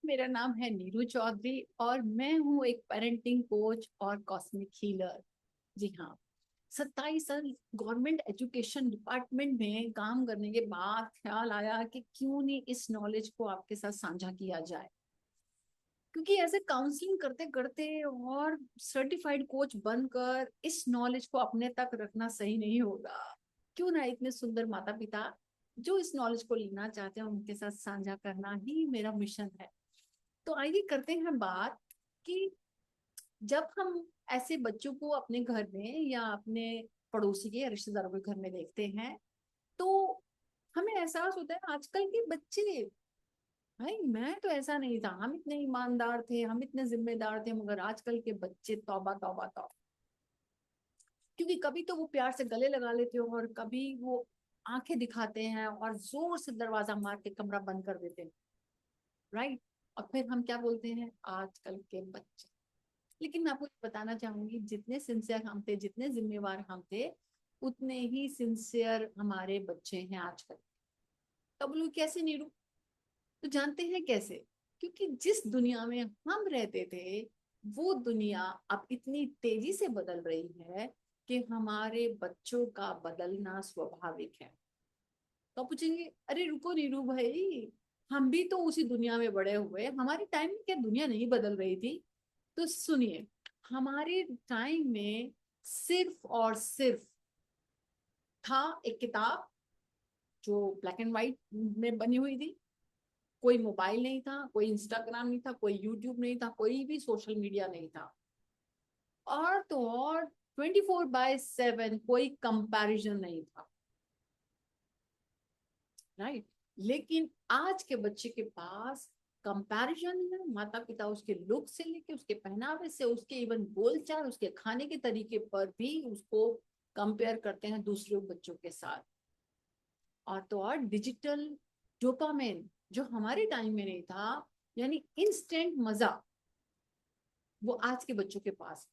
मेरा नाम है नीरू चौधरी और मैं हूँ एक पेरेंटिंग कोच और कॉस्मिक हीलर। जी हाँ। 27 साल गवर्नमेंट एजुकेशन डिपार्टमेंट में काम करने के बाद ख्याल आया कि क्यों नहीं इस नॉलेज को आपके साथ साझा किया जाए, क्योंकि ऐसे काउंसलिंग करते करते और सर्टिफाइड कोच बनकर इस नॉलेज को अपने तक रखना सही नहीं होगा। क्यों ना इतने सुंदर माता पिता जो इस नॉलेज को लेना चाहते हैं उनके साथ साझा करना ही मेरा मिशन है। तो आइए करते हैं बात कि जब हम ऐसे बच्चों को अपने घर में या अपने पड़ोसी के या रिश्तेदारों के घर में देखते हैं तो हमें एहसास होता है आजकल के बच्चे, भाई मैं तो ऐसा नहीं था, हम इतने ईमानदार थे, हम इतने जिम्मेदार थे, मगर आजकल के बच्चे तौबा तौबा तौबा। क्योंकि कभी तो वो प्यार से गले लगा लेते हो और कभी वो आंखें दिखाते हैं और जोर से दरवाजा मार के कमरा बंद कर देते हैं। राइट। और फिर हम क्या बोलते हैं, आजकल के बच्चे। लेकिन मैं आपको बताना चाहूंगी, जितने सिंसियर हम थे, जितने जिम्मेवार हम थे, उतने ही सिंसियर हमारे बच्चे हैं आजकल। तब लोग कैसे नीरू, तो जानते हैं कैसे? क्योंकि जिस दुनिया में हम रहते थे वो दुनिया अब इतनी तेजी से बदल रही है कि हमारे बच्चों का बदलना स्वाभाविक है। तो आप पूछेंगे, अरे रुको नीरू भाई, हम भी तो उसी दुनिया में बड़े हुए, हमारे टाइम में क्या दुनिया नहीं बदल रही थी? तो सुनिए, हमारे टाइम में सिर्फ और सिर्फ था एक किताब जो ब्लैक एंड व्हाइट में बनी हुई थी। कोई मोबाइल नहीं था, कोई इंस्टाग्राम नहीं था, कोई यूट्यूब नहीं था, कोई भी सोशल मीडिया नहीं था। और तो और 24/7 कोई कंपैरिजन नहीं था। राइट। लेकिन आज के बच्चे के पास कंपैरिजन है। माता पिता उसके लुक से लेके उसके पहनावे से, उसके इवन बोलचाल, उसके खाने के तरीके पर भी उसको कंपेयर करते हैं दूसरे बच्चों के साथ। और तो और डिजिटल डोपामिन जो हमारे टाइम में नहीं था, यानी इंस्टेंट मजा, वो आज के बच्चों के पास।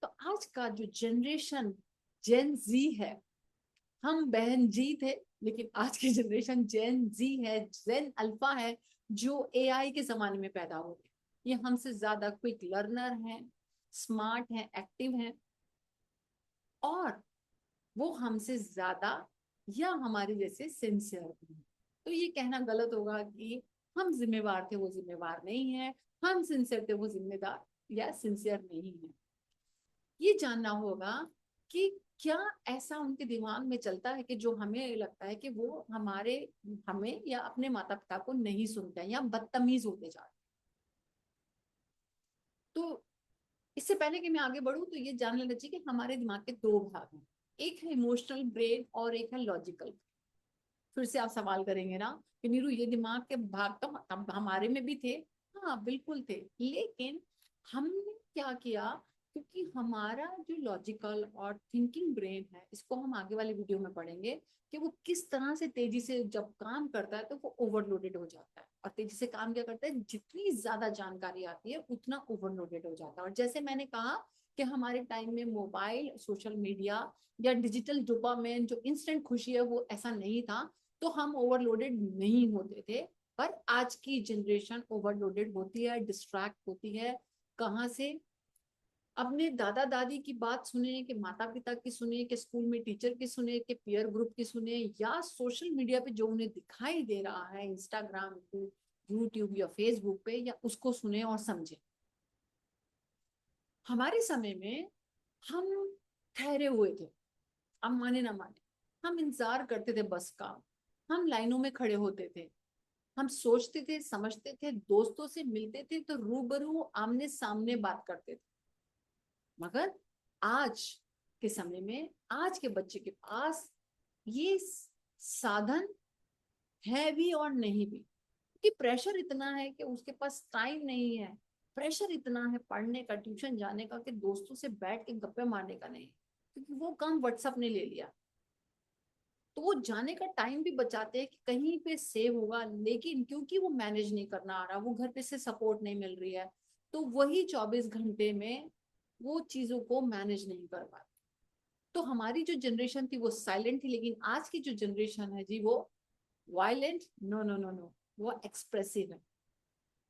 तो आज का जो जनरेशन जेन जी है, हम बहन जी थे, लेकिन आज की जनरेशन जेन जी है, जेन अल्फा है, जो एआई के जमाने में पैदा हो गए। ये हमसे ज्यादा क्विक लर्नर हैं, स्मार्ट हैं, एक्टिव हैं, और वो हमसे ज्यादा या हमारे जैसे सिंसियर हैं। तो ये कहना गलत होगा कि हम जिम्मेवार थे वो जिम्मेवार नहीं है, हम सिंसियर थे वो जिम्मेदार या सिंसियर नहीं है। ये जानना होगा कि क्या ऐसा उनके दिमाग में चलता है कि जो हमें लगता है कि वो हमारे, हमें या अपने माता पिता को नहीं सुनते हैं या बदतमीज होते जा रहे हैं। तो इससे पहले कि मैं आगे बढ़ूं तो ये जान लेना चाहिए कि हमारे दिमाग के दो भाग हैं। एक है इमोशनल ब्रेन और एक है लॉजिकल। फिर से आप सवाल करेंगे ना कि नीरू ये दिमाग के भाग तो हम हमारे में भी थे। हाँ बिल्कुल थे, लेकिन हमने क्या किया, क्योंकि हमारा जो लॉजिकल और थिंकिंग ब्रेन है, इसको हम आगे वाले वीडियो में पढ़ेंगे कि वो किस तरह से तेजी से जब काम करता है तो वो ओवरलोडेड हो जाता है। और तेजी से काम क्या करता है, जितनी ज्यादा जानकारी आती है उतना ओवरलोडेड हो जाता है। और जैसे मैंने कहा कि हमारे टाइम में मोबाइल, सोशल मीडिया या डिजिटल डोपामिन जो इंस्टेंट खुशी है वो ऐसा नहीं था, तो हम ओवरलोडेड नहीं होते थे। पर आज की जनरेशन ओवरलोडेड होती है, डिस्ट्रैक्ट होती है। कहाँ से? अपने दादा दादी की बात सुने, कि माता पिता की सुने, कि स्कूल में टीचर की सुने, कि पीयर ग्रुप की सुने, या सोशल मीडिया पे जो उन्हें दिखाई दे रहा है इंस्टाग्राम पे, यूट्यूब या फेसबुक पे, या उसको सुने और समझे। हमारे समय में हम ठहरे हुए थे। अब माने ना माने, हम इंतजार करते थे बस का, हम लाइनों में खड़े होते थे, हम सोचते थे, समझते थे, दोस्तों से मिलते थे तो रूबरू आमने सामने बात करते थे। मगर आज के समय में आज के बच्चे के पास ये साधन है भी और नहीं भी, क्योंकि प्रेशर इतना है कि उसके पास टाइम नहीं है। प्रेशर इतना है पढ़ने का, ट्यूशन जाने का, कि दोस्तों से बैठ के गप्पे मारने का नहीं, क्योंकि वो काम व्हाट्सएप ने ले लिया। तो वो जाने का टाइम भी बचाते हैं कि कहीं पे सेव होगा, लेकिन क्योंकि वो मैनेज नहीं करना आ रहा, वो घर पे से सपोर्ट नहीं मिल रही है, तो वही 24 घंटे में वो चीजों को मैनेज नहीं कर पाते। तो हमारी जो जनरेशन थी वो साइलेंट थी, लेकिन आज की जो जनरेशन है जी वो violent, no no no no, वो एक्सप्रेसिव है।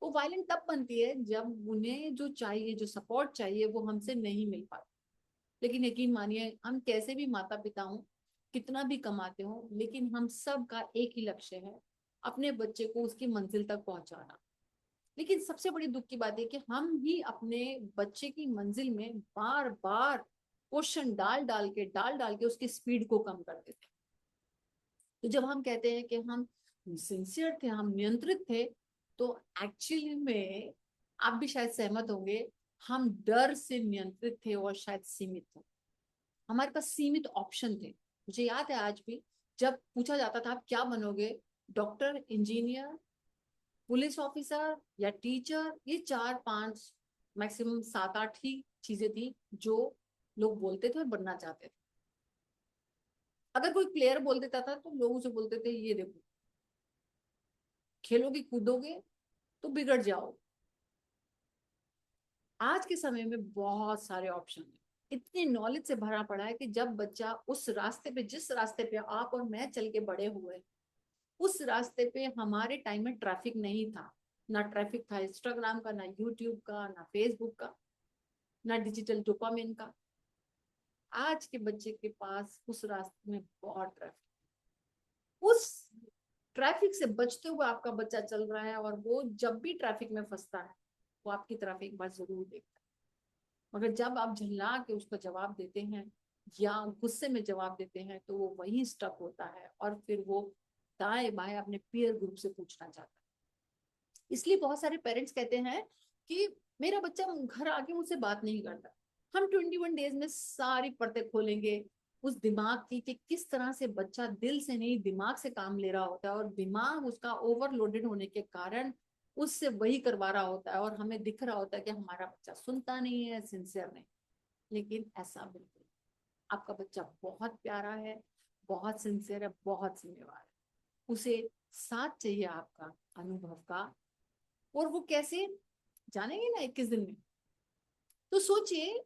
वो वायलेंट तब बनती है जब उन्हें जो चाहिए, जो सपोर्ट चाहिए, वो हमसे नहीं मिल पाता। लेकिन यकीन मानिए, हम कैसे भी माता पिता हों, कितना भी कमाते हो, लेकिन हम सब का एक ही लक्ष्य है, अपने बच्चे को उसकी मंजिल तक पहुंचाना। लेकिन सबसे बड़ी दुख की बात है कि हम ही अपने बच्चे की मंजिल में बार बार क्वेश्चन डाल डाल के उसकी स्पीड को कम कर देते हैं। तो जब हम कहते हैं कि हम सिंसियर थे, हम नियंत्रित थे, तो एक्चुअली में आप भी शायद सहमत होंगे, हम डर से नियंत्रित थे और शायद सीमित थे। हमारे पास सीमित ऑप्शन थे। मुझे याद है आज भी, जब पूछा जाता था आप क्या बनोगे, डॉक्टर, इंजीनियर, पुलिस ऑफिसर या टीचर, ये 4 5, मैक्सिमम 7 8 ही चीजें थी जो लोग बोलते थे और बनना चाहते थे। अगर कोई प्लेयर बोल देता था तो लोग उसे बोलते थे ये देखो, खेलोगे कूदोगे तो बिगड़ जाओ। आज के समय में बहुत सारे ऑप्शन है, इतनी नॉलेज से भरा पड़ा है कि जब बच्चा उस रास्ते पे, जिस रास्ते पे आप और मैं चल के बड़े हुए, उस रास्ते पे हमारे टाइम में ट्रैफिक नहीं था। ना ट्रैफिक था इंस्टाग्राम का, ना यूट्यूब का, ना फेसबुक का, ना डिजिटल डोपामिन का। आज के बच्चे के पास उस रास्ते में बहुत ट्रैफिक, उस ट्रैफिक से बचते हुए आपका बच्चा चल रहा है, और वो जब भी ट्रैफिक में फंसता है वो आपकी तरफ एक बार जरूर देखता है। मगर जब आप झल्ला के उसको जवाब देते हैं या गुस्से में जवाब देते हैं, तो वो वहीं स्टक होता है और फिर वो दाएं बाएं अपने पीयर ग्रुप से पूछना चाहता है। इसलिए बहुत सारे पेरेंट्स कहते हैं कि मेरा बच्चा घर आके मुझसे बात नहीं करता। हम 21 डेज में सारी परतें खोलेंगे उस दिमाग की, कि किस तरह से बच्चा दिल से नहीं दिमाग से काम ले रहा होता है, और दिमाग उसका ओवरलोडेड होने के कारण उससे वही करवा रहा होता है, और हमें दिख रहा होता है कि हमारा बच्चा सुनता नहीं है, सिंसियर नहीं। लेकिन ऐसा बिल्कुल, आपका बच्चा बहुत प्यारा है, बहुत सिंसियर है, बहुत जिम्मेवार है। उसे साथ चाहिए आपका, अनुभव का। और वो कैसे जानेंगे ना 21 दिन में। तो सोचिए,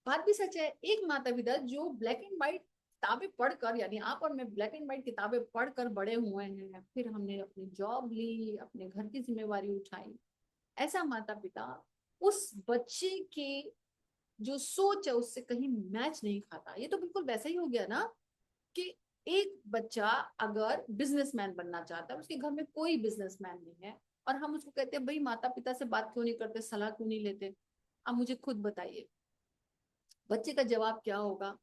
बात भी सच है, एक माता पिता जो ब्लैक एंड व्हाइट किताबें पढ़कर, यानी आप और मैं ब्लैक एंड व्हाइट किताबें पढ़कर बड़े हुए हैं, फिर हमने अपनी जॉब ली, अपने घर की जिम्मेवारी उठाई, ऐसा माता पिता उस बच्चे के जो सोच है उससे कहीं मैच नहीं खाता। ये तो बिल्कुल वैसा ही हो गया ना, कि एक बच्चा अगर बिजनेसमैन बनना चाहता है, उसके घर में कोई बिजनेसमैन नहीं है, और हम उसको कहते हैं भाई माता पिता से बात क्यों नहीं करते, सलाह क्यों नहीं लेते। अब मुझे खुद बताइए, बच्चे का जवाब क्या होगा।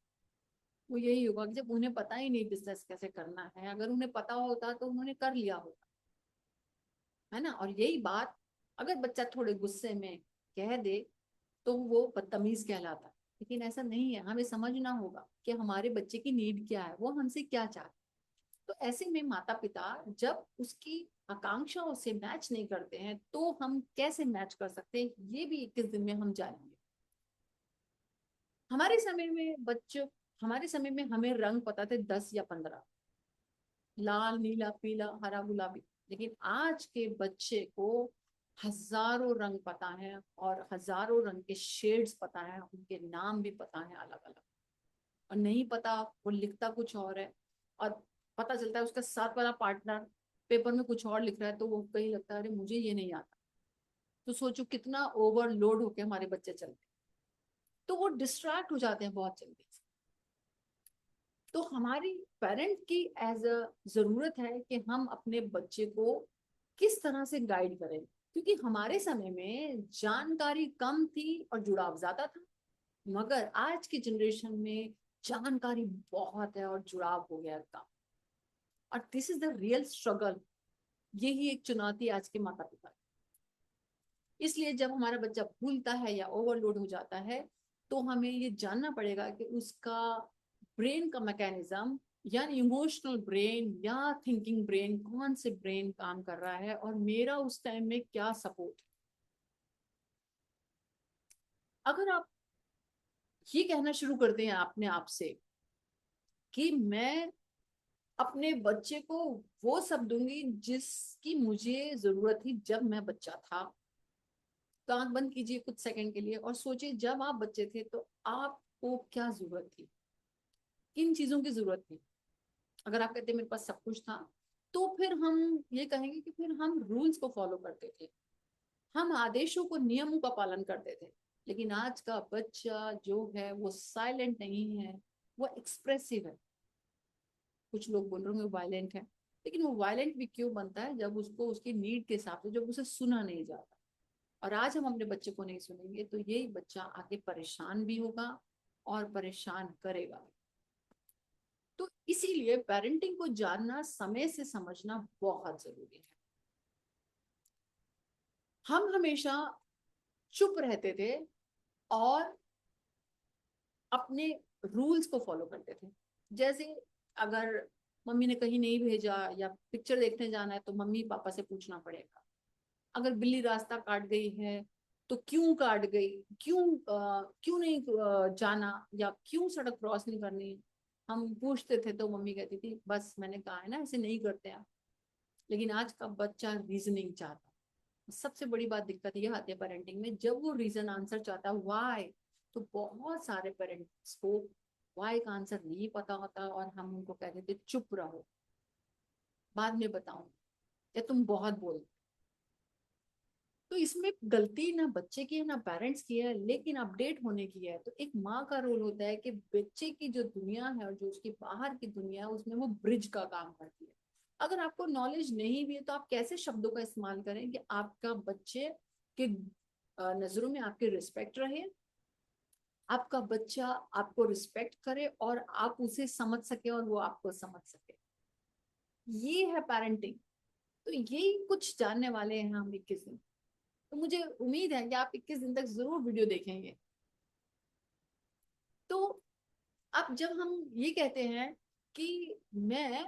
वो यही होगा कि जब उन्हें पता ही नहीं बिजनेस कैसे करना है, अगर उन्हें पता होता तो उन्होंने कर लिया होता, है ना। और यही बात अगर बच्चा थोड़े गुस्से में कह दे तो वो बदतमीज कहलाता है। लेकिन ऐसा नहीं है, हमें समझना होगा कि हमारे बच्चे की नीड क्या है, वो हमसे क्या चाहते हैं। तो ऐसे में माता पिता जब उसकी आकांक्षाओं से मैच नहीं करते हैं, तो हम कैसे मैच कर सकते हैं, ये भी 21 दिन में हम जानेंगे। हमारे समय में बच्चों हमारे समय में हमें रंग पता थे 10 या 15, लाल, नीला, पीला, हरा, गुलाबी। लेकिन आज के बच्चे को हजारों रंग पता है, और हजारों रंग के शेड्स पता है, उनके नाम भी पता है अलग अलग। और नहीं पता, वो लिखता कुछ और है, और पता चलता है उसका साथ वाला पार्टनर पेपर में कुछ और लिख रहा है, तो वो कहीं लगता है अरे मुझे ये नहीं आता। तो सोचो कितना ओवरलोड होके हमारे बच्चे चलते हैं, तो वो डिस्ट्रैक्ट हो जाते हैं बहुत जल्दी। तो हमारी पेरेंट की एज अ जरूरत है कि हम अपने बच्चे को किस तरह से गाइड करें, क्योंकि हमारे समय में जानकारी कम थी और जुड़ाव ज्यादा था। मगर आज की जनरेशन में जानकारी बहुत है और जुड़ाव हो गया कम। और this is the real struggle, यही एक चुनौती आज के माता पिता की। इसलिए जब हमारा बच्चा भूलता है या ओवरलोड हो जाता है, तो हमें ये जानना पड़ेगा कि उसका ब्रेन का मैकेनिज्म, या इमोशनल ब्रेन या थिंकिंग ब्रेन, कौन से ब्रेन काम कर रहा है, और मेरा उस टाइम में क्या सपोर्ट है। अगर आप ये कहना शुरू करते हैं अपने आप से कि मैं अपने बच्चे को वो सब दूंगी जिसकी मुझे जरूरत थी जब मैं बच्चा था, तो आंख बंद कीजिए कुछ सेकंड के लिए और सोचिए जब आप बच्चे थे तो आपको क्या जरूरत थी, किन चीजों की जरूरत थी। अगर आप कहते मेरे पास सब कुछ था, तो फिर हम ये कहेंगे कि फिर हम रूल्स को फॉलो करते थे। हम आदेशों को, नियमों का पालन करते थे, लेकिन आज का बच्चा जो है वो साइलेंट नहीं है, वो एक्सप्रेसिव है। कुछ लोग बोल रहे होंगे वायलेंट है, लेकिन वो वायलेंट भी क्यों बनता है? जब उसको उसकी नीड के हिसाब से जब उसे सुना नहीं जाता। और आज हम अपने बच्चे को नहीं सुनेंगे तो यही बच्चा आगे परेशान भी होगा और परेशान करेगा। तो इसीलिए पेरेंटिंग को जानना, समय से समझना बहुत जरूरी है। हम हमेशा चुप रहते थे और अपने रूल्स को फॉलो करते थे। जैसे अगर मम्मी ने कहीं नहीं भेजा या पिक्चर देखने जाना है तो मम्मी पापा से पूछना पड़ेगा। अगर बिल्ली रास्ता काट गई है तो क्यों काट गई, क्यों नहीं जाना, या क्यों सड़क क्रॉस नहीं करनी, हम पूछते थे तो मम्मी कहती थी बस मैंने कहा है ना, ऐसे नहीं करते आप। लेकिन आज का बच्चा रीजनिंग चाहता है। सबसे बड़ी बात, दिक्कत ये आती है पेरेंटिंग में, जब वो रीजन आंसर चाहता है व्हाई, तो बहुत सारे पेरेंट्स को व्हाई का आंसर नहीं पता होता और हम उनको कह देते चुप रहो, बाद में बताऊं, या तुम बहुत बोल। तो इसमें गलती ना बच्चे की है ना पेरेंट्स की है, लेकिन अपडेट होने की है। तो एक माँ का रोल होता है कि बच्चे की जो दुनिया है और जो उसकी बाहर की दुनिया है उसमें वो ब्रिज का काम करती है। अगर आपको नॉलेज नहीं भी है तो आप कैसे शब्दों का इस्तेमाल करें कि आपका बच्चे के नजरों में आपकी रिस्पेक्ट रहे, आपका बच्चा आपको रिस्पेक्ट करे और आप उसे समझ सके और वो आपको समझ सके। ये है पेरेंटिंग। तो यही कुछ जानने वाले हैं हम 21 दिन। तो मुझे उम्मीद है कि आप 21 दिन तक जरूर वीडियो देखेंगे। तो अब जब हम ये कहते हैं कि मैं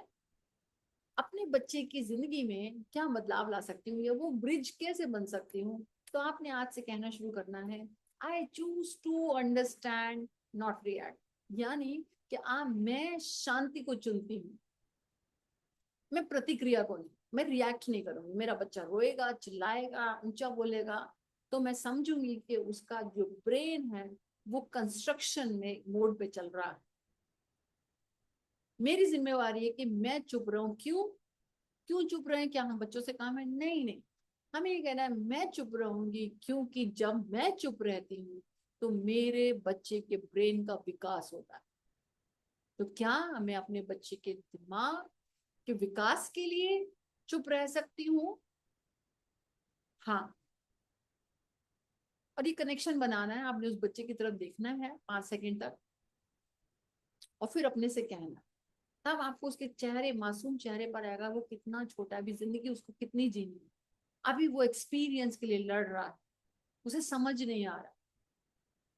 अपने बच्चे की जिंदगी में क्या बदलाव ला सकती हूँ या वो ब्रिज कैसे बन सकती हूँ, तो आपने आज से कहना शुरू करना है I choose to understand not react. यानी कि मैं शांति को चुनती हूँ, मैं प्रतिक्रिया को नहीं, मैं रिएक्ट नहीं करूंगी। मेरा बच्चा रोएगा, चिल्लाएगा, ऊंचा बोलेगा, तो मैं समझूंगी कि उसका जो ब्रेन है वो कंस्ट्रक्शन में मोड पे चल रहा है। मेरी जिम्मेवारी है कि मैं चुप रहूं। क्यों? क्यों चुप रहे? क्या हम बच्चों से काम है? नहीं नहीं, हमें ये कहना है मैं चुप रहूंगी क्योंकि जब मैं चुप रहती हूँ तो मेरे बच्चे के ब्रेन का विकास होता है। तो क्या मैं अपने बच्चे के दिमाग के विकास के लिए चुप रह सकती हूँ? हाँ। और ये कनेक्शन बनाना है, आपने उस बच्चे की तरफ देखना है 5 सेकंड तक और फिर अपने से कहना। तब आपको उसके चेहरे, मासूम चेहरे पर आएगा वो कितना छोटा है, अभी जिंदगी उसको कितनी जीनी है। अभी वो एक्सपीरियंस के लिए लड़ रहा है, उसे समझ नहीं आ रहा।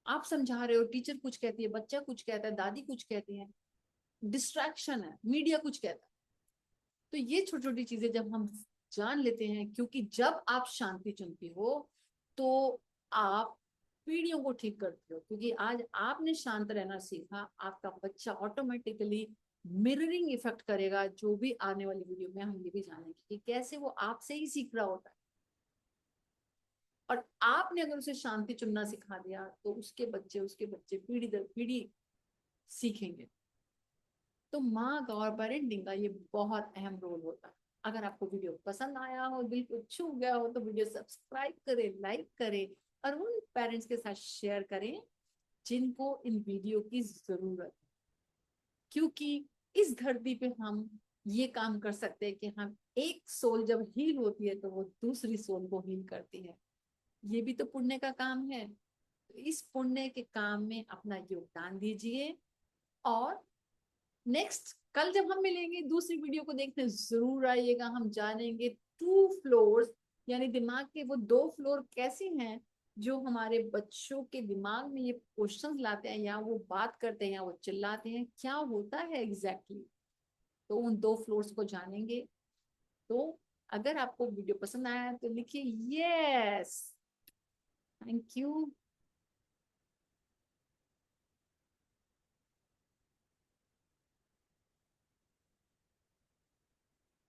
आप समझा रहे हो, टीचर कुछ कहती है, बच्चा कुछ कहता है, दादी कुछ कहती है, डिस्ट्रैक्शन है, मीडिया कुछ कहता है। तो ये छोटी छोटी चीजें जब हम जान लेते हैं, क्योंकि जब आप शांति चुनती हो तो आप पीढ़ियों को ठीक करते हो। क्योंकि आज आपने शांत रहना सीखा, आपका बच्चा ऑटोमेटिकली मिररिंग इफेक्ट करेगा। जो भी आने वाली वीडियो में हम ये भी जानेंगे कि कैसे वो आपसे ही सीख रहा होता है। और आपने अगर उसे शांति चुनना सिखा दिया तो उसके बच्चे पीढ़ी दर पीढ़ी सीखेंगे। तो माँ का और पेरेंटिंग का ये बहुत अहम रोल होता है। अगर आपको वीडियो पसंद आया हो, दिल को छू गया हो, तो वीडियो सब्सक्राइब करें, लाइक करें और उन पेरेंट्स के साथ शेयर करें जिनको इन वीडियो की जरूरत है। क्योंकि इस धरती पे हम ये काम कर सकते हैं कि हम एक सोल जब हील होती है तो वो दूसरी सोल को हील करती है। ये भी तो पुण्य का काम है। तो इस पुण्य के काम में अपना योगदान दीजिए। और नेक्स्ट कल जब हम मिलेंगे दूसरी वीडियो को देखने जरूर आइएगा। हम जानेंगे 2 फ्लोर्स, यानी दिमाग के वो 2 फ्लोर कैसे हैं जो हमारे बच्चों के दिमाग में ये क्वेश्चंस लाते हैं, या वो बात करते हैं या वो चिल्लाते हैं, क्या होता है एग्जैक्टली exactly? तो उन 2 फ्लोर्स को जानेंगे। तो अगर आपको वीडियो पसंद आया तो लिखिए यस। Thank you.